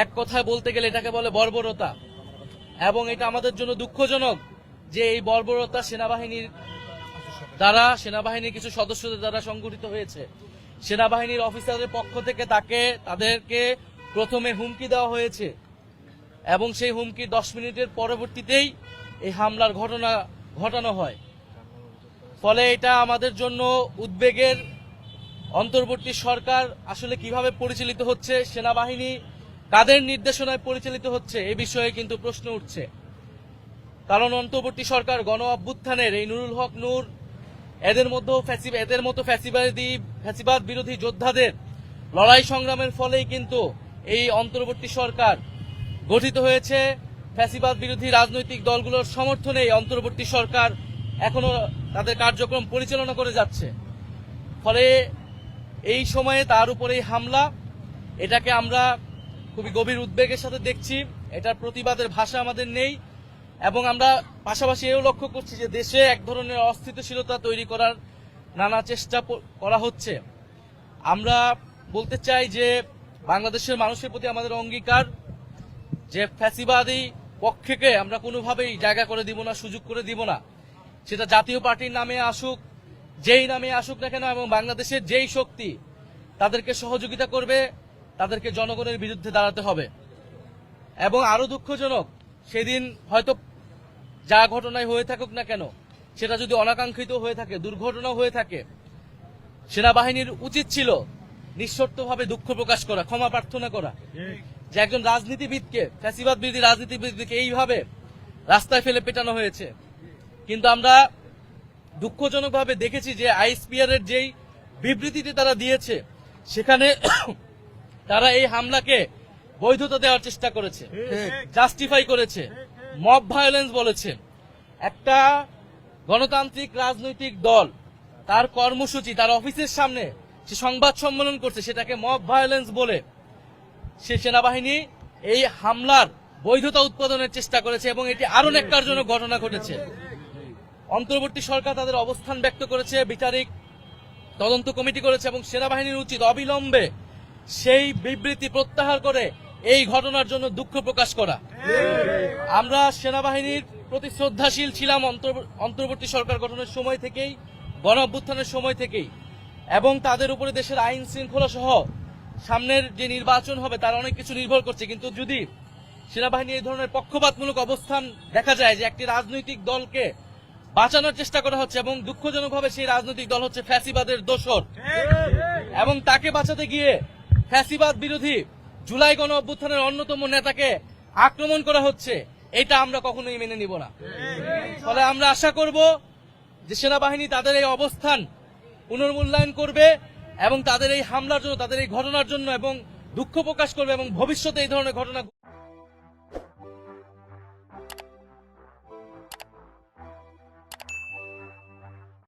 এক কথায় বলতে গেলে এটাকে বলে বর্বরতা, এবং এটা আমাদের জন্য দুঃখজনক যে এই বর্বরতা সেনাবাহিনীর কিছু সদস্যদের দ্বারা সংগঠিত হয়েছে। সেনাবাহিনীর অফিসারদের পক্ষ থেকে তাদেরকে প্রথমে হুমকি দেওয়া হয়েছে এবং সেই হুমকি 10 মিনিটের পরবর্তীতেই এই হামলার ঘটনা ঘটানো হয়। ফলে এটা আমাদের জন্য উদ্বেগের। অন্তর্বর্তী সরকার আসলে কিভাবে পরিচালিত হচ্ছে, সেনাবাহিনী কাদের নির্দেশনায় পরিচালিত হচ্ছে এই বিষয়ে কিন্তু প্রশ্ন উঠছে। কারণ অন্তর্বর্তী সরকার গণ অভ্যুত্থানের এই নুরুল হক নূর এদের মতো ফ্যাসিবাদ বিরোধী যোদ্ধাদের লড়াই সংগ্রামের ফলেই কিন্তু এই অন্তর্বর্তী সরকার গঠিত হয়েছে। ফ্যাসিবাদ বিরোধী রাজনৈতিক দলগুলোর সমর্থনে অন্তর্বর্তী সরকার এখনো তাদের কার্যক্রম পরিচালনা করে যাচ্ছে। ফলে এই সময়ে তার উপরে হামলা, এটাকে আমরা খুবই গভীর উদ্বেগের সাথে দেখছি। এটার প্রতিবাদের ভাষা আমাদের নেই, এবং আমরা পাশাপাশি এও লক্ষ্য করছি যে দেশে এক ধরনের অস্থিতিশীলতা তৈরি করার নানা চেষ্টা করা হচ্ছে। আমরা বলতে চাই যে বাংলাদেশের মানুষের প্রতি আমাদের অঙ্গীকার যে ফ্যাসিবাদী পক্ষকে আমরা কোনোভাবেই জায়গা করে দিব না, সুযোগ করে দিব না। সেটা জাতীয় পার্টির নামে আসুক, যেই নামে আসুক না কেন, এবং বাংলাদেশের যেই শক্তি তাদেরকে সহযোগিতা করবে তাদেরকে জনগণের বিরুদ্ধে দাঁড়াতে হবে। এবং আরো দুঃখজনক, সেদিন হয়তো যা ঘটনায় হয়ে থাকুক না কেন, সেটা যদি অনাকাঙ্ক্ষিত হয়ে থাকে, দুর্ঘটনা হয়ে থাকে, সেনাবাহিনীর উচিত ছিল নিঃশর্তভাবে দুঃখ প্রকাশ করা, ক্ষমা প্রার্থনা করা। যে একজন রাজনীতিবিদকে, ফ্যাসিবাদ বিরোধী রাজনীতিবিদকে এইভাবে রাস্তায় ফেলে পেটানো হয়েছে। কিন্তু আমরা দুঃখজনকভাবে দেখেছি যে আইএসপিআর এর যেই বিবৃতিটি তারা দিয়েছে, সেখানে তারা এই হামলাকে বৈধতা দেওয়ার চেষ্টা করেছে, জাস্টিফাই করেছে, মব ভায়োলেন্স বলেছে। একটা গণতান্ত্রিক রাজনৈতিক দল তার কর্মসূচি, তার অফিসের সামনে সে সংবাদ সম্মেলন করছে, সেটাকে মব ভায়োলেন্স বলে সে সেনাবাহিনী এই হামলার বৈধতা উৎপাদনের চেষ্টা করেছে, এবং এটি আরো ন্যাক্কারজনক ঘটনা ঘটেছে। অন্তর্বর্তী সরকার তাদের অবস্থান ব্যক্ত করেছে, বিচারিক তদন্ত কমিটি করেছে, এবং সেনাবাহিনীর উচিত অবিলম্বে সেই বিবৃতি প্রত্যাহার করে এই ঘটনার জন্য দুঃখ প্রকাশ করা। আমরা সেনাবাহিনীর প্রতি শ্রদ্ধাশীল ছিলাম অন্তর্বর্তী সরকার গঠনের সময় থেকেই, গণ অভ্যুত্থানের সময় থেকেই, এবং তাদের উপরে দেশের আইন শৃঙ্খলা সহ সামনের যে নির্বাচন হবে তার অনেক কিছু নির্ভর করছে। কিন্তু যদি সেনাবাহিনী এই ধরনের পক্ষপাতমূলক অবস্থান দেখা যায়, যে একটি রাজনৈতিক দলকে বাঁচানোর চেষ্টা করা হচ্ছে, এবং দুঃখজনকভাবে সেই রাজনৈতিক দল হচ্ছে ফ্যাসিবাদের দোসর, এবং তাকে বাঁচাতে গিয়ে ফ্যাসিবাদ বিরোধী জুলাই গণ অভ্যুত্থানের অন্যতম নেতাকে আক্রমণ করা হচ্ছে, এটা আমরা কখনোই মেনে নিব না। ফলে আমরা আশা করব যে সেনাবাহিনী তাদের এই অবস্থান পুনর্মূল্যায়ন করবে, এবং তাদের এই হামলার জন্য, তাদের এই ঘটনার জন্য এবং দুঃখ প্রকাশ করবে, এবং ভবিষ্যতে এই ধরনের ঘটনা